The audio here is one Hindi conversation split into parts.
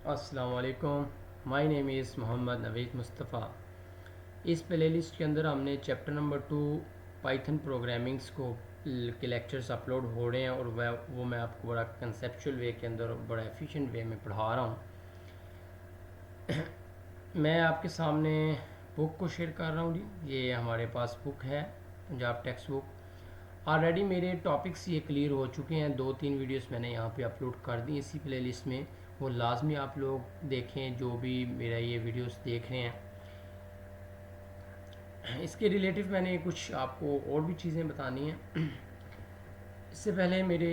अस्सलाम वालेकुम। My name is Mohammad Naveed Mustafa. इस प्लेलिस्ट के अंदर हमने चैप्टर नंबर 2 पाइथन प्रोग्रामिंग्स को के लेक्चर्स अपलोड हो रहे हैं और वो मैं आपको बड़ा कंसेप्चुअल वे के अंदर बड़ा एफिशिएंट वे में पढ़ा रहा हूँ। मैं आपके सामने बुक को शेयर कर रहा हूँ जी। ये हमारे पास बुक है, पंजाब टेक्स्ट बुक। ऑलरेडी मेरे टॉपिक्स ये क्लियर हो चुके हैं, 2-3 वीडियोस मैंने यहाँ पे अपलोड कर दी इसी प्लेलिस्ट में। वो लाजमी आप लोग देखें जो भी मेरा ये वीडियोस देख रहे हैं। इसके रिलेटिव मैंने कुछ आपको और भी चीज़ें बतानी हैं। इससे पहले मेरे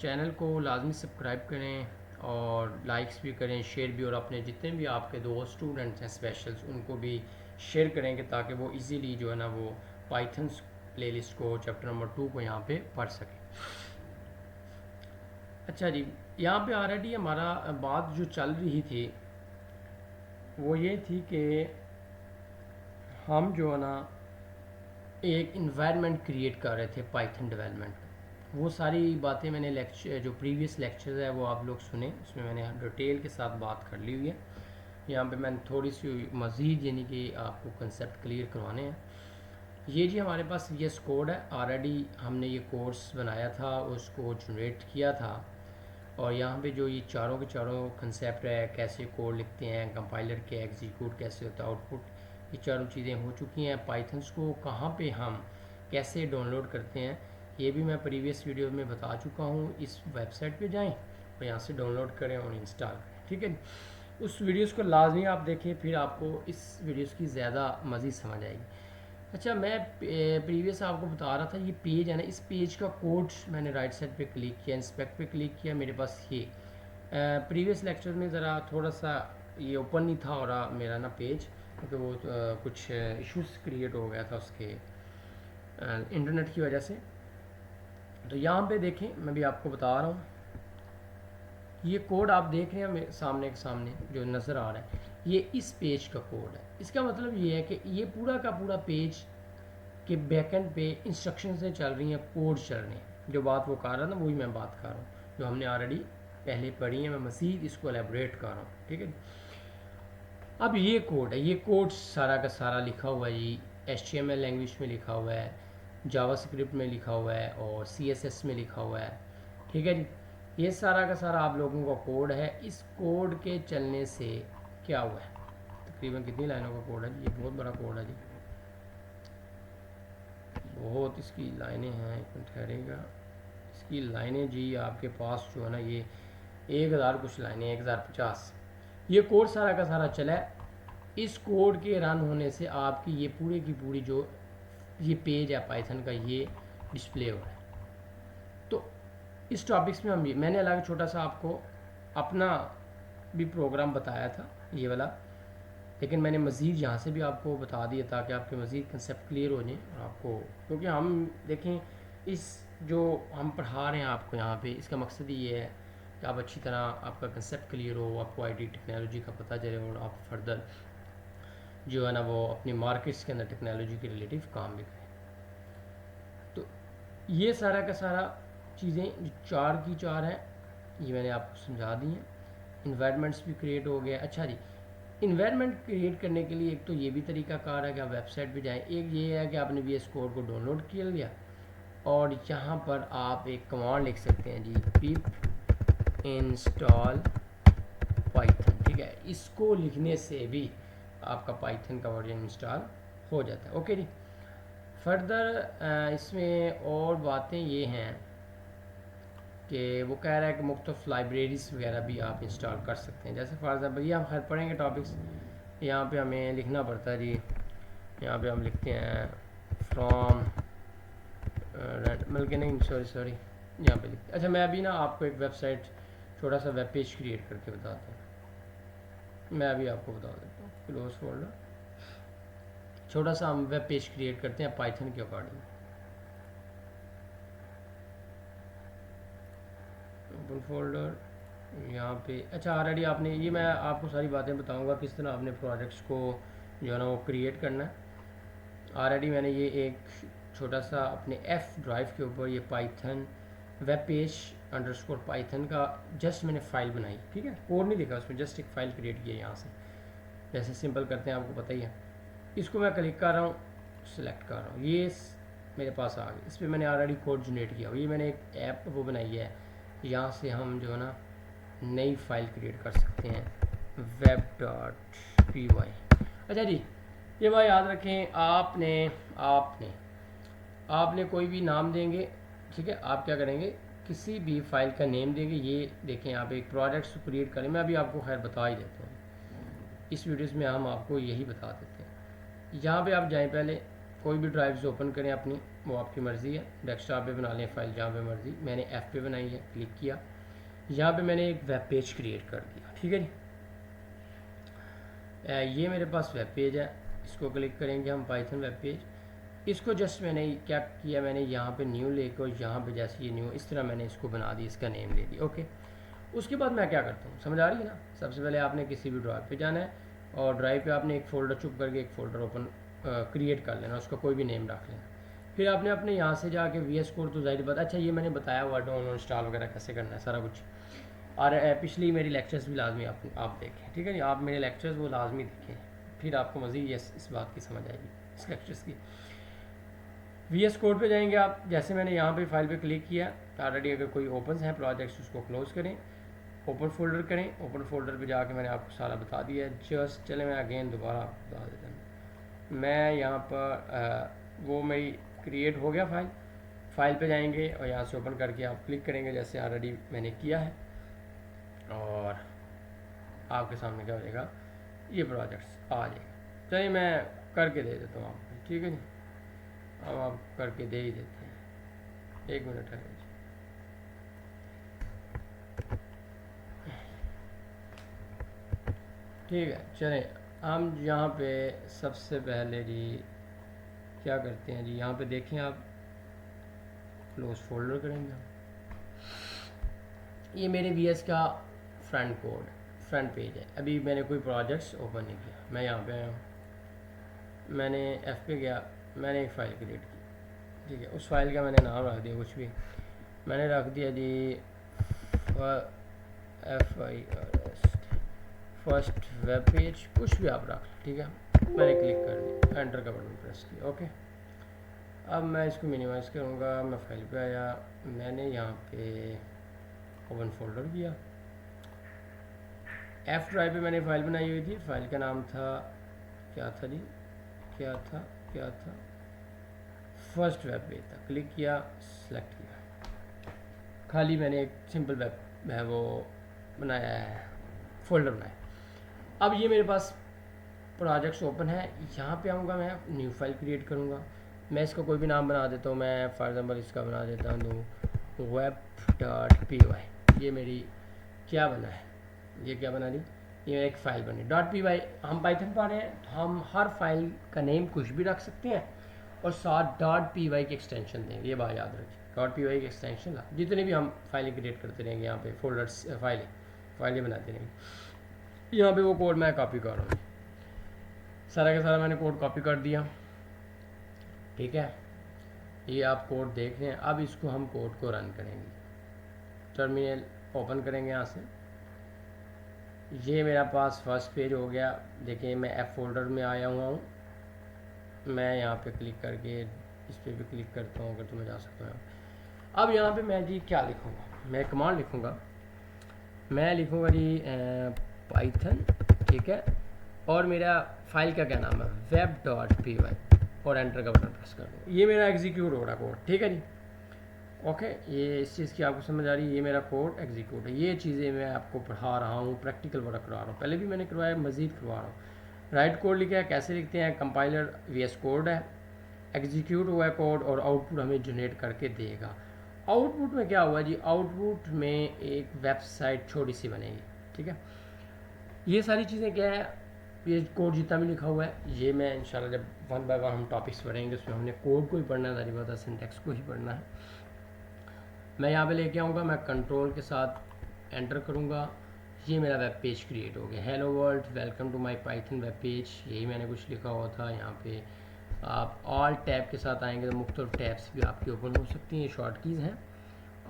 चैनल को लाजमी सब्सक्राइब करें और लाइक्स भी करें, शेयर भी, और अपने जितने भी आपके दोस्त स्टूडेंट्स हैं स्पेशल्स उनको भी शेयर करेंगे ताकि वो इजीली जो है ना वो पाइथन प्लेलिस्ट को चैप्टर नंबर 2 को यहाँ पे पढ़ सकें। अच्छा जी, यहाँ पे ऑलरेडी हमारा बात जो चल रही थी वो ये थी कि हम जो है ना एक इन्वायरमेंट क्रिएट कर रहे थे पाइथन डेवलपमेंट। वो सारी बातें मैंने लेक्चर जो प्रीवियस लेक्चर्स है वो आप लोग सुने, उसमें मैंने डिटेल के साथ बात कर ली हुई है। यहाँ पे मैंने थोड़ी सी मज़ीद यानी कि आपको कंसेप्ट क्लियर करवाने हैं। ये जी हमारे पास वी एस कोड है, ऑलरेडी हमने ये कोर्स बनाया था, उसको जनरेट किया था। और यहाँ पे जो ये चारों के चारों कंसेप्ट है, कैसे कोड लिखते हैं, कंपाइलर के एग्जीक्यूट कैसे होता है, आउटपुट, ये चारों चीज़ें हो चुकी हैं। पाइथन्स को कहाँ पे हम कैसे डाउनलोड करते हैं ये भी मैं प्रीवियस वीडियो में बता चुका हूँ। इस वेबसाइट पे जाएं और यहाँ से डाउनलोड करें और इंस्टॉल करें, ठीक है। उस वीडियोस को लाजमी आप देखें, फिर आपको इस वीडियोस की ज़्यादा मज़ीद समझ आएगी। अच्छा, मैं प्रीवियस आपको बता रहा था, ये पेज है ना, इस पेज का कोड मैंने राइट साइड पे क्लिक किया, इंस्पेक्ट पे क्लिक किया, मेरे पास ये प्रीवियस लेक्चर में ज़रा थोड़ा सा ये ओपन नहीं था हो रहा मेरा ना पेज, क्योंकि वो कुछ इश्यूज क्रिएट हो गया था उसके इंटरनेट की वजह से। तो यहाँ पे देखें, मैं भी आपको बता रहा हूँ, ये कोड आप देख रहे हैं मेरे सामने के सामने जो नज़र आ रहा है, ये इस पेज का कोड है। इसका मतलब ये है कि ये पूरा का पूरा पेज के बैकएंड पे इंस्ट्रक्शन से चल रही हैं, कोड चल रहे हैं। जो बात वो कर रहा था वही मैं बात कर रहा हूँ, जो हमने ऑलरेडी पहले पढ़ी है, मैं मज़ीद इसको एलेबरेट कर रहा हूँ, ठीक है। अब ये कोड है, ये कोड सारा का सारा लिखा हुआ है जी, HTML लैंग्वेज में लिखा हुआ है, जावास्क्रिप्ट में लिखा हुआ है और CSS में लिखा हुआ है, ठीक है जी। ये सारा का सारा आप लोगों का कोड है। इस कोड के चलने से क्या हुआ है, तकरीबन कितनी लाइनों का कोड है जी, ये बहुत बड़ा कोड है जी, बहुत इसकी लाइनें हैं। ठहरेगा, इसकी लाइनें जी आपके पास जो है ना ये 1000 कुछ लाइनें, 1050। ये कोड सारा का सारा चला है। इस कोड के रन होने से आपकी ये पूरी की पूरी जो ये पेज है पाइथन का, ये डिस्प्ले हो रहा है। तो इस टॉपिक्स में हम मैंने अलग छोटा सा आपको अपना भी प्रोग्राम बताया था ये वाला, लेकिन मैंने मज़ीद यहाँ से भी आपको बता दिया ताकि आपके मज़ीद कंसेप्ट क्लियर हो जाए आपको। क्योंकि हम देखें, इस जो हम पढ़ा रहे हैं आपको यहाँ पे, इसका मकसद ही ये है कि आप अच्छी तरह आपका कंसेप्ट क्लियर हो, आपको आईटी टेक्नोलॉजी का पता चले और आप फर्दर जो है ना वो अपनी मार्केट्स के अंदर टेक्नोलॉजी के रिलेटिव काम भी करें। तो ये सारा का सारा चीज़ें चार की चार हैं, ये मैंने आपको समझा दी हैं। इन्वायरमेंट्स भी क्रिएट हो गया। अच्छा जी, इन्वायरमेंट क्रिएट करने के लिए एक तो ये भी तरीका कार है कि आप वेबसाइट पे जाएं। एक ये है कि आपने VS कोड को डाउनलोड कर लिया और यहाँ पर आप एक कमांड लिख सकते हैं जी, पिप इंस्टॉल पाइथन, ठीक है। इसको लिखने से भी आपका पाइथन का वर्जन इंस्टॉल हो जाता है, ओके जी। फर्दर इसमें और बातें ये हैं कि वो कह रहा है कि मुख्तलिफ लाइब्रेरीज़ वगैरह भी आप इंस्टॉल कर सकते हैं। जैसे फॉर एग्जाम्पल ये हम हर पढ़ेंगे टॉपिक्स, यहाँ पे हमें लिखना पड़ता है जी, यहाँ पे हम लिखते हैं फ्रॉम बल्कि नहीं, सॉरी यहाँ पे लिखते। अच्छा, मैं अभी ना आपको एक वेबसाइट छोटा सा वेब पेज क्रिएट करके बताता हूँ। मैं अभी आपको बता देता हूँ, क्लोज फोल्डर, छोटा सा हम वेब पेज क्रिएट करते हैं पाइथन के अकॉर्डिंग। ओपन फोल्डर, यहाँ पे। अच्छा, ऑलरेडी आपने ये, मैं आपको सारी बातें बताऊंगा किस तरह आपने प्रोजेक्ट्स को जो है ना वो क्रिएट करना है। ऑलरेडी मैंने ये एक छोटा सा अपने F ड्राइव के ऊपर ये Python web page underscore Python का जस्ट मैंने फ़ाइल बनाई, ठीक है, कोड नहीं लिखा उसमें, जस्ट एक फ़ाइल क्रिएट किया यहाँ से, जैसे सिंपल करते हैं आपको पता ही है। इसको मैं क्लिक कर रहा हूँ, सिलेक्ट कर रहा हूँ, ये मेरे पास आ गया। इस पर मैंने ऑलरेडी कोड जनरेट किया हुआ, ये मैंने एक ऐप वो बनाई है, यहाँ से हम जो है ना नई फाइल क्रिएट कर सकते हैं, web.py। अच्छा जी, ये बात याद रखें, आपने कोई भी नाम देंगे, ठीक है, आप क्या करेंगे, किसी भी फाइल का नेम देंगे। ये देखें यहाँ पे एक प्रोजेक्ट क्रिएट करें, मैं अभी आपको खैर बता ही देता हूँ, इस वीडियोस में हम आपको यही बता देते हैं। यहाँ पे आप जाएं, पहले कोई भी ड्राइव्स ओपन करें अपनी, वो आपकी मर्ज़ी है, डेस्कटॉप पे बना लें फाइल जहाँ पे मर्ज़ी। मैंने एफ पे बनाई है, क्लिक किया, यहाँ पे मैंने एक वेब पेज क्रिएट कर दिया, ठीक है जी। ये मेरे पास वेब पेज है, इसको क्लिक करेंगे हम, पाइथन वेब पेज। इसको जस्ट मैंने क्या किया, मैंने यहाँ पे न्यू लेके और यहाँ पे जैसे ये न्यू, इस तरह मैंने इसको बना दी, इसका नेम दे दिया, ओके। उसके बाद मैं क्या करता हूँ, समझ आ रही है ना। सबसे पहले आपने किसी भी ड्राइव पे जाना है और ड्राइव पे आपने एक फ़ोल्डर चुप करके एक फ़ोल्डर ओपन क्रिएट कर लेना, उसका कोई भी नेम रख लेना। फिर आपने अपने यहाँ से जाके VS कोड, तो ज़ाहिर बात, अच्छा ये मैंने बताया हुआ डाउनलोड इंस्टॉल वगैरह कैसे करना है सारा कुछ, और पिछली मेरी लेक्चर्स भी लाजमी आप देखें, ठीक है जी। आप मेरे लेक्चर्स वो लाजमी देखें, फिर आपको मज़ीद इस बात की समझ आएगी, इस लेक्चर्स की। VS कोड पे जाएंगे आप, जैसे मैंने यहाँ पे फाइल पे क्लिक किया, ऑलरेडी अगर कोई ओपन है प्रोजेक्ट्स उसको क्लोज़ करें, ओपन फोल्डर करें। ओपन फोल्डर पे जाके मैंने आपको सारा बता दिया है, जस्ट चले मैं अगेन दोबारा आपको बता देता हूँ। मैं यहाँ पर वो मेरी क्रिएट हो गया फाइल पे जाएंगे और यहाँ से ओपन करके आप क्लिक करेंगे, जैसे ऑलरेडी मैंने किया है, और आपके सामने क्या हो जाएगा, ये प्रोजेक्ट्स आ जाएगा। चलिए मैं करके दे देता हूँ आपको, ठीक है जी। अब आप करके दे ही देते हैं, 1 मिनट है। ठीक है, चलें हम यहाँ पे सबसे पहले जी क्या करते हैं जी, यहाँ पे देखें आप, क्लोज फोल्डर करेंगे हम। ये मेरे VS का फ्रंट पेज है, अभी मैंने कोई प्रोजेक्ट्स ओपन नहीं किया। मैं यहाँ पे आया हूँ, मैंने F पे गया, मैंने एक फ़ाइल क्रिएट की, ठीक है। उस फाइल का मैंने नाम रख दिया, कुछ भी मैंने रख दिया जी फर्स्ट वेब पेज, कुछ भी आप रख, ठीक है। मैंने क्लिक कर दिया, एंटर का बटन प्रेस किया, ओके। अब मैं इसको मिनिमाइज़ करूँगा, मैं फाइल पे आया, मैंने यहाँ पे ओपन फोल्डर किया, F ड्राइव पे मैंने फ़ाइल बनाई हुई थी, फाइल का नाम था क्या था जी, क्या था फर्स्ट वेब पेज था। क्लिक किया, सेलेक्ट किया, खाली मैंने एक सिंपल वेब है वो बनाया है, फोल्डर बनाया। अब ये मेरे पास प्रोजेक्ट्स ओपन है, यहाँ पे आऊँगा, मैं न्यू फाइल क्रिएट करूँगा। मैं इसका कोई भी नाम बना देता हूँ, मैं फॉर एग्जांपल इसका बना देता हूँ web.py। ये मेरी क्या बना है, ये क्या बना दी, ये एक फ़ाइल बनी .py। हम पाइथन पा रहे हैं तो हम हर फाइल का नेम कुछ भी रख सकते हैं और साथ .py की एक्सटेंशन देंगे, ये बात याद रखिए। .py की एक्सटेंशन जितने भी हम फाइलें क्रिएट करते रहेंगे, यहाँ पे फोल्डर्स फाइलें बनाते रहेंगे। यहाँ पे वो कोड मैं कॉपी कर रहा हूँ, सारा का सारा मैंने कोड कॉपी कर दिया, ठीक है। ये आप कोड देख रहे हैं। अब इसको हम कोड को रन करेंगे, टर्मिनल ओपन करेंगे यहाँ से। ये मेरा पास फर्स्ट पेज हो गया, देखिए मैं F फोल्डर में आया हुआ हूँ। मैं यहाँ पे क्लिक करके इस पर भी क्लिक करता हूँ, अगर तो मैं जा सकता हूँ। अब यहाँ पे मैं जी क्या लिखूँगा, मैं कमांड लिखूँगा, मैं लिखूँगा जी पाइथन, ठीक है, और मेरा फाइल का क्या नाम है web.py, और एंटर का बटन प्रेस कर दूँ। ये मेरा एग्जीक्यूट हो रहा कोड, ठीक है जी, ओके। ये इस चीज़ की आपको समझ आ रही है, ये मेरा कोड एग्जीक्यूट है। ये चीज़ें मैं आपको पढ़ा रहा हूँ, प्रैक्टिकल वर्क करा रहा हूँ, पहले भी मैंने करवाया, मज़ीद करवा रहा हूँ। राइट कोड लिखा है, कैसे लिखते हैं, कंपाइलर VS कोड है, एग्जीक्यूट हुआ है कोड, और आउटपुट हमें जनरेट करके देगा। आउटपुट में क्या हुआ जी, आउटपुट में एक वेबसाइट छोटी सी बनेगी, ठीक है। ये सारी चीज़ें क्या है, ये कोड जितना भी लिखा हुआ है, ये मैं इंशाल्लाह जब 1 बाय 1 हम टॉपिक्स पढ़ेंगे, उसमें हमने कोड को ही पढ़ना है, सारी बात है, सिंटैक्स को ही पढ़ना है। मैं यहाँ पे लेके आऊँगा, मैं कंट्रोल के साथ एंटर करूँगा, ये मेरा वेब पेज क्रिएट हो गया। Hello world, welcome to my Python web page, यही मैंने कुछ लिखा हुआ था। यहाँ पे आप ऑल टैब के साथ आएंगे तो मुख्तलिफ टैब्स भी आपकी ओपन हो सकती हैं, ये शॉर्ट कीज़ हैं।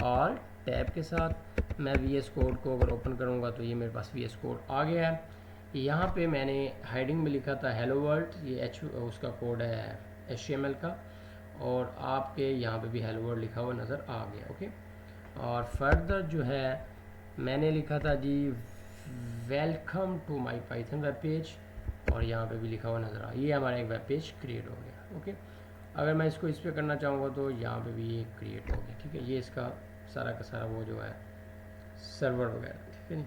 ऑल टैब के साथ। मैं VS कोड को अगर ओपन करूँगा तो ये मेरे पास VS कोड आ गया है। यहाँ पे मैंने हेडिंग में लिखा था हेलो वर्ल्ड, ये उसका कोड है HTML का, और आपके यहाँ पे भी हेलो वर्ल्ड लिखा हुआ नज़र आ गया। ओके, और फर्दर जो है मैंने लिखा था जी welcome to my Python web page, और यहाँ पे भी लिखा हुआ नज़र आ, ये हमारा एक वेब पेज क्रिएट हो गया। ओके, अगर मैं इसको इस पर करना चाहूँगा तो यहाँ पे भी ये क्रिएट हो गया। ठीक है, ये इसका सारा का सारा वो जो है सर्वर वगैरह। ठीक है नहीं,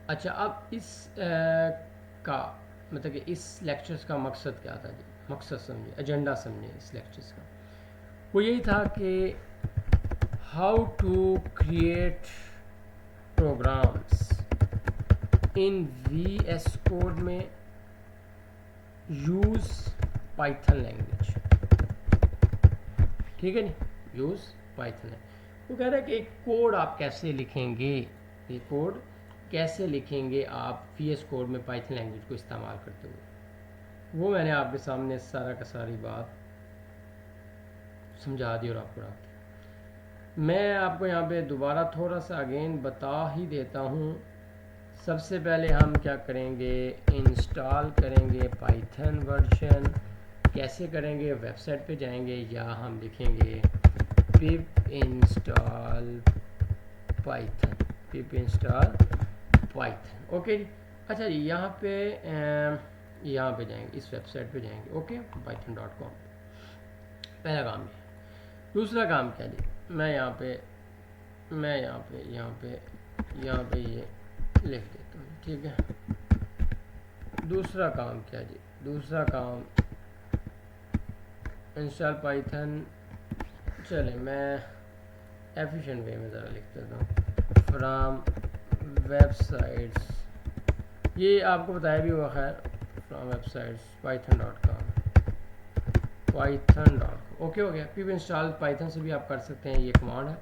अच्छा अब इस का मतलब कि इस लेक्चर्स का मकसद क्या था जी, मकसद समझिए, एजेंडा समझिए इस लेक्चर्स का। वो यही था कि how to create programs in VS code में यूज़ पाइथन लैंग्वेज। ठीक है नहीं, यूज़ पाइथन है। वो कह रहा है कि एक कोड आप कैसे लिखेंगे, ये कोड कैसे लिखेंगे आप VS कोड में पाइथन लैंग्वेज को इस्तेमाल करते हुए। वो मैंने आपके सामने सारा का सारी बात समझा दी और आपको रख दी। मैं आपको यहाँ पे दोबारा थोड़ा सा अगेन बता ही देता हूँ। सबसे पहले हम क्या करेंगे, इंस्टॉल करेंगे पाइथन वर्जन। कैसे करेंगे, वेबसाइट पे जाएंगे या हम लिखेंगे pip install Python, pip install Python. Okay जी, अच्छा जी, यहाँ पे जाएंगे, इस वेबसाइट पे जाएंगे। ओके, python.com, पहला काम ये। दूसरा काम क्या जी, मैं यहाँ पे ये लिख देता हूँ। ठीक है, दूसरा काम क्या जी, दूसरा काम इंस्टॉल पाइथन। चले मैं एफिशिएंट वे में ज़रा लिख देता हूँ, फ्रॉम वेबसाइट्स, ये आपको बताया भी हुआ खैर, फ्रॉम वेबसाइट्स python.com। ओके हो गया। पिप इंस्टॉल पाइथन से भी आप कर सकते हैं, ये कमांड है।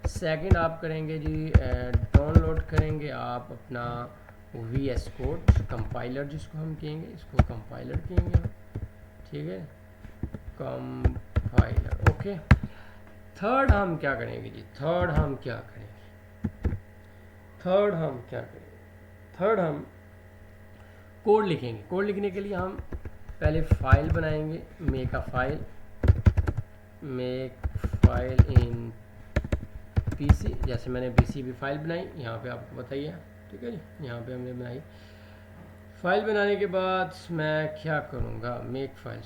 सेकंड आप करेंगे जी, डाउनलोड करेंगे आप अपना VS कोड कंपाइलर, जिसको हम कहेंगे, इसको कंपाइलर कहेंगे। ठीक है, कंपाइलर। ओके, थर्ड हम क्या करेंगे जी, थर्ड हम कोड लिखेंगे। कोड लिखने के लिए हम पहले फाइल बनाएंगे, मेक फाइल इन PC। जैसे मैंने PC भी फाइल बनाई, यहाँ पे आपको बताइए। ठीक है जी, यहाँ पे हमने बनाई। फाइल बनाने के बाद मैं क्या करूँगा, make file,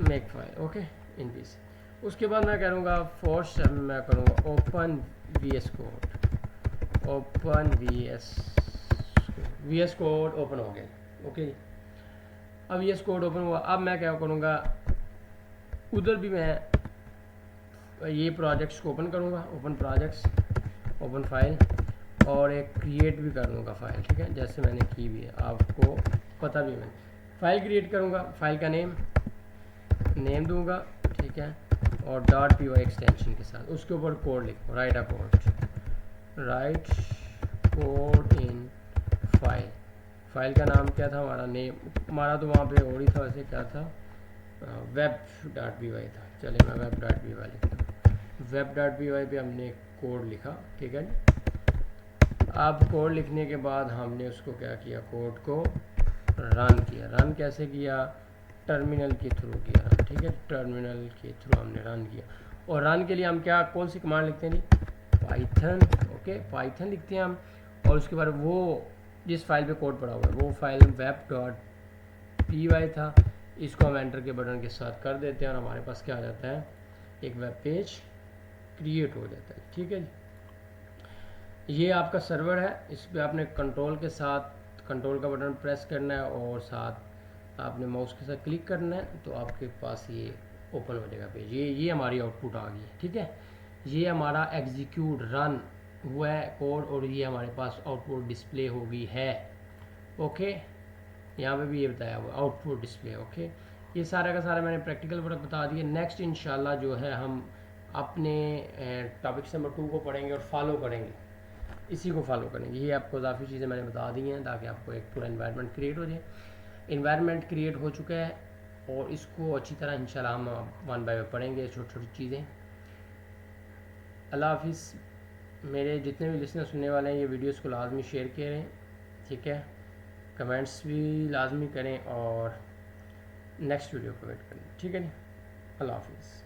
make file. Okay, in PC। उसके बाद मैं करूँगा फोर्स, मैं करूँगा open VS code, VS code open हो गया। ओके, अब VS कोड ओपन हुआ। अब मैं क्या करूँगा, उधर भी मैं ये प्रोजेक्ट्स को ओपन करूँगा, ओपन प्रोजेक्ट्स, ओपन फाइल, और एक क्रिएट भी कर लूँगा फाइल। ठीक है, जैसे मैंने की भी है, आपको पता भी है। मैं फाइल क्रिएट करूँगा, फाइल का नेम दूँगा। ठीक है, और .py एक्सटेंशन के साथ उसके ऊपर कोड लिखो, राइट कोड इन फाइल का नाम क्या था हमारा, नेम हमारा तो वहाँ पे और ही था, वैसे क्या था, web.py था। चलिए मैं web.py लिखता हूँ। web.py पे हमने कोड लिखा। ठीक है, अब कोड लिखने के बाद हमने उसको क्या किया, कोड को रन किया। रन कैसे किया, टर्मिनल के थ्रू किया। ठीक है, टर्मिनल के थ्रू हमने रन किया। और रन के लिए हम क्या, कौन सी कमांड लिखते हैं जी, पाइथन। ओके, पाइथन लिखते हैं हम, और उसके बाद वो जिस फाइल पे कोड पड़ा हुआ है वो फाइल web.py था, इसको हम एंटर के बटन के साथ कर देते हैं और हमारे पास क्या आ जाता है, एक वेब पेज क्रिएट हो जाता है। ठीक है, ये आपका सर्वर है। इस पर आपने कंट्रोल के साथ कंट्रोल का बटन प्रेस करना है और साथ आपने माउस के साथ क्लिक करना है, तो आपके पास ये ओपन हो जाएगा पेज। ये हमारी आउटपुट आ गई है। ठीक है, ये हमारा एग्जीक्यूट रन हुआ है कोड, और ये हमारे पास आउटपुट डिस्प्ले हो गई है। ओके, यहाँ पे भी ये बताया हुआ आउटपुट डिस्प्ले। ओके, ये सारा का सारा मैंने प्रैक्टिकल वर्क बता दिया। नेक्स्ट इंशाल्लाह जो है हम अपने टॉपिक नंबर 2 को पढ़ेंगे और फॉलो करेंगे, इसी को फॉलो करेंगे। ये आपको काफ़ी चीज़ें मैंने बता दी हैं ताकि आपको एक पूरा इन्वायरमेंट क्रिएट हो जाए। इन्वायरमेंट क्रिएट हो चुका है, और इसको अच्छी तरह इंशाल्लाह हम वन बाय वन पढ़ेंगे, छोटी छोटी चीज़ें। अल्लाह हाफिज़। मेरे जितने भी लिसनर सुनने वाले हैं ये वीडियोस को लाजमी शेयर करें, ठीक है, कमेंट्स भी लाजमी करें और नेक्स्ट वीडियो को वेट करें, ठीक है जी। अल्लाह हाफिज़।